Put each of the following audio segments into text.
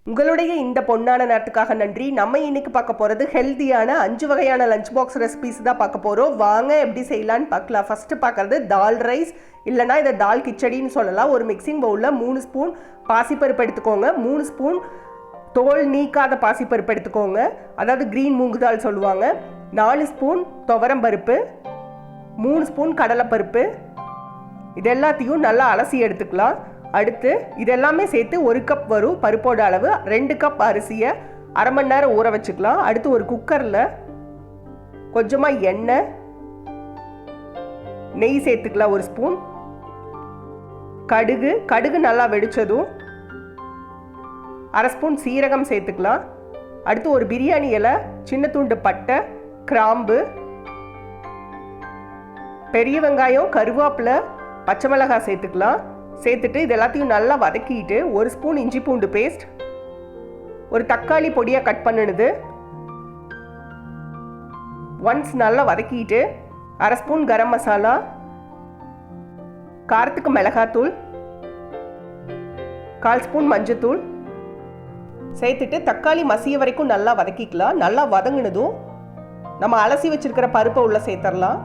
உங்களுடைய இந்த பொன்னான நேரத்துக்காக நன்றி. நம்ம இன்னைக்கு பார்க்க போகிறது ஹெல்த்தியான 5 வகையான லஞ்ச் பாக்ஸ் ரெசிபிஸ் தான் பார்க்க போகிறோம். வாங்க எப்படி செய்யலான்னு பார்க்கலாம். ஃபஸ்ட்டு பார்க்குறது தால் ரைஸ், இல்லைனா இதை தால் கிச்சடின்னு சொல்லலாம். ஒரு மிக்சிங் பவுலில் 3 ஸ்பூன் பாசிப்பருப்பு எடுத்துக்கோங்க. 3 ஸ்பூன் தோல் நீக்காத பாசிப்பருப்பு எடுத்துக்கோங்க, அதாவது க்ரீன் மூங்கு தால் சொல்லுவாங்க. 4 ஸ்பூன் துவரம் பருப்பு, 3 ஸ்பூன் கடலைப்பருப்பு. இது எல்லாத்தையும் நல்லா அலசி எடுத்துக்கலாம். அடுத்து இதெல்லாமே சேர்த்து 1 கப் வரும் பருப்போட அளவு. 2 கப் அரிசியை அரை மணி நேரம் ஊற வச்சுக்கலாம். அடுத்து ஒரு குக்கரில் கொஞ்சமாக எண்ணெய், நெய் சேர்த்துக்கலாம் 1 ஸ்பூன். கடுகு நல்லா வெடிச்சதும் அரை ஸ்பூன் சீரகம் சேர்த்துக்கலாம். அடுத்து ஒரு பிரியாணி இலை, சின்ன துண்டு பட்டை, கிராம்பு, பெரிய வெங்காயம், கருவேப்பிலை, பச்சை மிளகாய் சேர்த்துக்கலாம். சேர்த்துட்டு இது எல்லாத்தையும் நல்லா வதக்கிட்டு 1 ஸ்பூன் இஞ்சி பூண்டு பேஸ்ட், ஒரு தக்காளி பொடியாக கட் பண்ணினது ஒன்ஸ் நல்லா வதக்கிட்டு அரை ஸ்பூன் கரம் மசாலா, காரத்துக்கு மிளகாத்தூள், 1/4 ஸ்பூன் மஞ்சத்தூள் சேர்த்துட்டு தக்காளி மசிய வரைக்கும் நல்லா வதக்கிக்கலாம். நல்லா வதங்கினதும் நம்ம அலசி வச்சிருக்கிற பருப்பை உள்ள சேர்த்துடலாம்.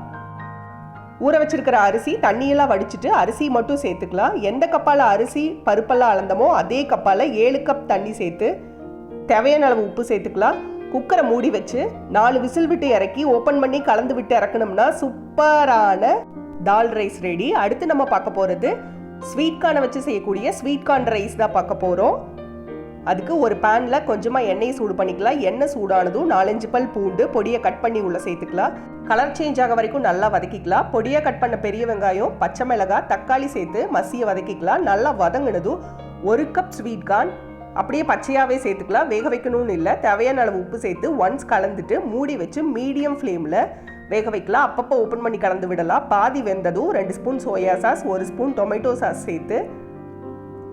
ஊற வச்சிருக்கிற அரிசி தண்ணியெல்லாம் வடிச்சிட்டு அரிசி மட்டும் சேர்த்துக்கலாம். எந்த கப்பால் அரிசி பருப்பெல்லாம் அளந்தமோ அதே கப்பால் 7 கப் தண்ணி சேர்த்து தேவையான அளவு உப்பு சேர்த்துக்கலாம். குக்கரை மூடி வச்சு 4 விசில் விட்டு இறக்கி ஓப்பன் பண்ணி கலந்து விட்டு இறக்கணும்னா சூப்பரான தால் ரைஸ் ரெடி. அடுத்து நம்ம பார்க்க போகிறது ஸ்வீட் கார்னை வச்சு செய்யக்கூடிய ஸ்வீட் கார்ன் ரைஸ் தான் பார்க்க போகிறோம். அதுக்கு ஒரு பேனில் கொஞ்சமாக எண்ணெய் சூடு பண்ணிக்கலாம். எண்ணெய் சூடானதும் 4-5 பல் பூண்டு பொடியை கட் பண்ணி உள்ளே சேர்த்துக்கலாம். கலர் சேஞ்ச் ஆக வரைக்கும் நல்லா வதக்கிக்கலாம். பொடியாக கட் பண்ண பெரிய வெங்காயம், பச்சை மிளகாய், தக்காளி சேர்த்து மசிய வதக்கிக்கலாம். நல்லா வதங்கினதும் 1 கப் ஸ்வீட் கார்ன் அப்படியே பச்சையாகவே சேர்த்துக்கலாம். வேக வைக்கணும்னு இல்லை. தேவையான அளவு உப்பு சேர்த்து ஒன்ஸ் கலந்துட்டு மூடி வச்சு மீடியம் ஃப்ளேமில் வேக வைக்கலாம். அப்பப்போ ஓப்பன் பண்ணி கலந்து விடலாம். பாதி வெந்ததும் 2 spoon soya sauce, 1 spoon tomato sauce சேர்த்து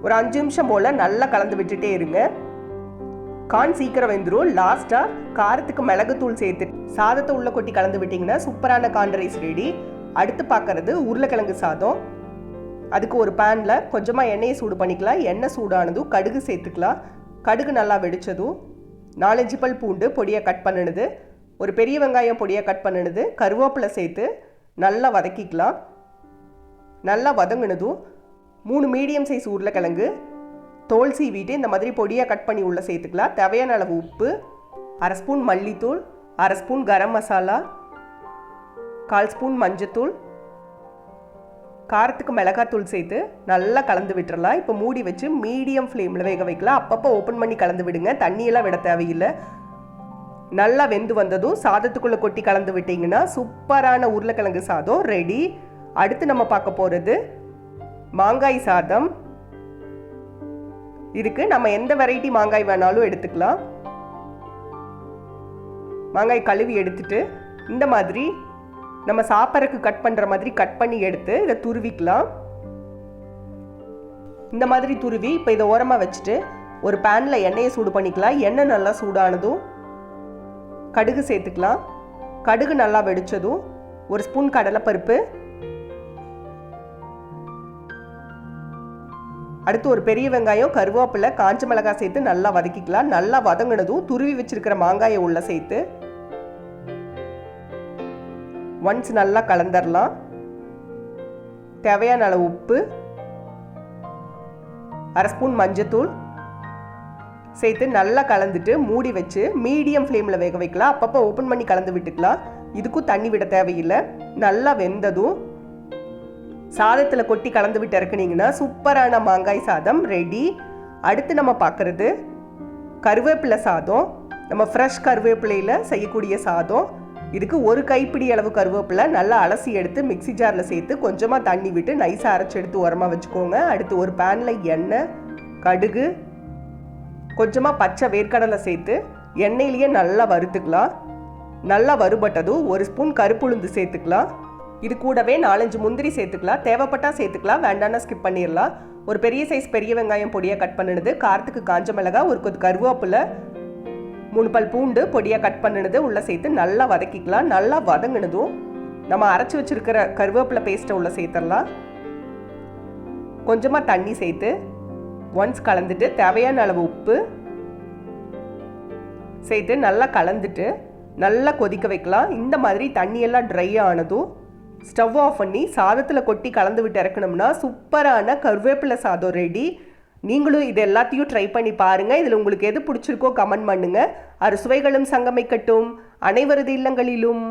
ஒரு 5 நிமிஷம் போல் நல்லா கலந்து விட்டுட்டே இருங்க. கார்ன் சீக்கிரம் வெந்துடும். லாஸ்ட்டாக காரத்துக்கு மிளகுத்தூள் சேர்த்து சாதத்தை உள்ளே கொட்டி கலந்து விட்டிங்கன்னா சூப்பரான கார்ன் ரைஸ் ரெடி. அடுத்து பார்க்குறது உருளைக்கிழங்கு சாதம். அதுக்கு ஒரு பேனில் கொஞ்சமாக எண்ணெயை சூடு பண்ணிக்கலாம். எண்ணெய் சூடானதும் கடுகு சேர்த்துக்கலாம். கடுகு நல்லா வெடிச்சதும் 4-5 பல் பூண்டு பொடியாக கட் பண்ணினது, ஒரு பெரிய வெங்காயம் பொடியாக கட் பண்ணினது, கருவேப்பிலை சேர்த்து நல்லா வதக்கிக்கலாம். நல்லா வதங்கினதும் 3 மீடியம் சைஸ் உருளைக்கிழங்கு தோல் சீவிட்டு இந்த மாதிரி பொடியாக கட் பண்ணி உள்ளே சேர்த்துக்கலாம். தேவையான அளவு உப்பு, அரை ஸ்பூன் மல்லித்தூள், அரை ஸ்பூன் கரம் மசாலா, 1/4 ஸ்பூன் மஞ்சத்தூள், காரத்துக்கு மிளகாத்தூள் சேர்த்து நல்லா கலந்து விட்டுறலாம். இப்போ மூடி வச்சு மீடியம் ஃப்ளேமில் வேக வைக்கலாம். அப்பப்போ ஓப்பன் பண்ணி கலந்து விடுங்க. தண்ணியெல்லாம் விட தேவையில்லை. நல்லா வெந்து வந்ததும் சாதத்துக்குள்ளே கொட்டி கலந்து விட்டிங்கன்னா சூப்பரான உருளைக்கிழங்கு சாதம் ரெடி. அடுத்து நம்ம பார்க்க போகிறது மாங்காய் சாதம். இதுக்கு நம்ம எந்த வெரைட்டி மாங்காய் வேணாலும் எடுத்துக்கலாம். மாங்காய் கழுவி எடுத்துட்டு இந்த மாதிரி நம்ம சாப்பிட்றதுக்கு கட் பண்ணுற மாதிரி கட் பண்ணி எடுத்து இதை துருவிக்கலாம். இந்த மாதிரி துருவி இப்போ இதை ஓரமாக வச்சுட்டு ஒரு பேனில் எண்ணெயை சூடு பண்ணிக்கலாம். எண்ணெய் நல்லா சூடானதும் கடுகு சேர்த்துக்கலாம். கடுகு நல்லா வெடிச்சதும் 1 ஸ்பூன் கடலைப்பருப்பு, அடுத்து ஒரு பெரிய வெங்காயம், கருவேப்பிலை, காஞ்ச மிளகாய் சேர்த்து நல்லா வதக்கிக்கலாம். நல்லா வதங்கினதும் துருவி வச்சிருக்கிற மாங்காயை உள்ள சேர்த்து ஒன்ஸ் நல்லா கலந்துடலாம். தேவையான அளவு உப்பு, அரை ஸ்பூன் மஞ்சத்தூள் சேர்த்து நல்லா கலந்துட்டு மூடி வச்சு மீடியம் ஃப்ளேமில் வேக வைக்கலாம். அப்பப்போ ஓப்பன் பண்ணி கலந்து விட்டுக்கலாம். இதுக்கும் தண்ணி விட தேவையில்லை. நல்லா வெந்ததும் சாதத்தில் கொட்டி கலந்து விட்டு இறக்குனீங்கன்னா சூப்பரான மாங்காய் சாதம் ரெடி. அடுத்து நம்ம பார்க்குறது கருவேப்பிலை சாதம். நம்ம ஃப்ரெஷ் கருவேப்பிலையில் செய்யக்கூடிய சாதம். இதுக்கு ஒரு கைப்பிடி அளவு கருவேப்பிலை நல்லா அலசி எடுத்து மிக்சி ஜாரில் சேர்த்து கொஞ்சமாக தண்ணி விட்டு நைஸாக அரைச்சி எடுத்து உரமாக வச்சுக்கோங்க. அடுத்து ஒரு பேனில் எண்ணெய், கடுகு, கொஞ்சமாக பச்சை வேர்க்கடலை சேர்த்து எண்ணெயிலேயே நல்லா வறுத்துக்கலாம். நல்லா வறுபட்டதும் 1 ஸ்பூன் கருப்புளுந்து சேர்த்துக்கலாம். இது கூடவே 4-5 முந்திரி சேர்த்துக்கலாம். தேவைப்பட்டால் சேர்த்துக்கலாம், வேண்டாம்னா ஸ்கிப் பண்ணிடலாம். ஒரு பெரிய சைஸ் பெரிய வெங்காயம் பொடியாக கட் பண்ணினது, காரத்துக்கு காஞ்ச மிளகாய், ஒரு கொத்து கருவேப்பிலை, 3 பல் பூண்டு பொடியாக கட் பண்ணினது உள்ளே சேர்த்து நல்லா வதக்கிக்கலாம். நல்லா வதங்கினதும் நம்ம அரைச்சி வச்சிருக்கிற கருவேப்பிலை பேஸ்ட்டை உள்ளே சேர்த்துடலாம். கொஞ்சமாக தண்ணி சேர்த்து ஒன்ஸ் கலந்துட்டு தேவையான அளவு உப்பு, சேர்த்து நல்லா கலந்துட்டு நல்லா கொதிக்க வைக்கலாம். இந்த மாதிரி தண்ணியெல்லாம் ட்ரை ஆனதும் ஸ்டவ் ஆஃப் பண்ணி சாதத்தில் கொட்டி கலந்து விட்டு இறக்கணும்னா சூப்பரான கருவேப்பிலை சாதம் ரெடி. நீங்களும் இது எல்லாத்தையும் ட்ரை பண்ணி பாருங்கள். இதில் உங்களுக்கு எது பிடிச்சிருக்கோ கமெண்ட் பண்ணுங்கள். அறுசுவைகளும் சங்கமிக்கட்டும் அனைவரது இல்லங்களிலும்.